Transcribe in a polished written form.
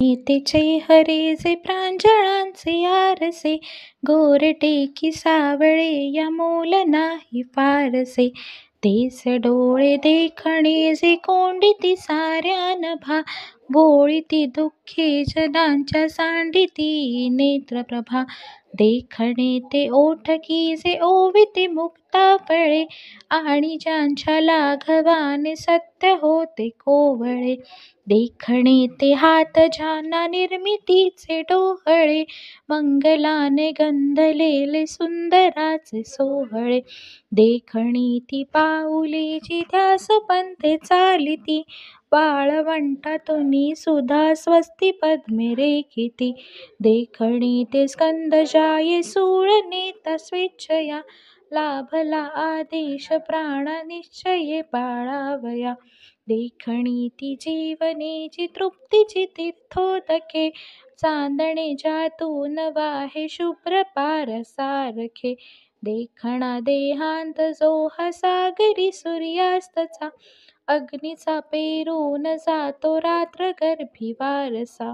तेचे हरे जे प्रांजळांचे आरसे, गोरटे की सावळे या मोल नाही फारसे. तेच डोळे देखणे जे कोंडिती साऱ्या नभा, बोळीती दुःखे जनांच्या सांडिती नेत्रप्रभा. देखणे ते ओठ की जे ओविते मुक्ता फळे, आणि ज्यांच्या लाघवाने सत्य होते कोवळे. देखणे ते हात ज्यांना निर्मितीचे डोहळे, मंगलाने गंधलेले सुंदराचे सोहळे. देखणी ती पाऊले जी ध्यास पंथे चालिती, वाळवंटातून सुधा स्वस्ती पद्मे रेखिती. देखणी ते स्कंद जाये सूळ नेता स्वेच्छया, लाभला आदेश प्राणा निश्चये पाळावया. देखणी ती जीवनेची तृप्तीची तीर्थोदके, चांदणे ज्यातून वाहे शुभ्र पारसारखे. देखणा देहांत जो हा सागरी सूर्यास्तचा, अग्नीचा पेरून जातो रात्र गर्भी वारसा.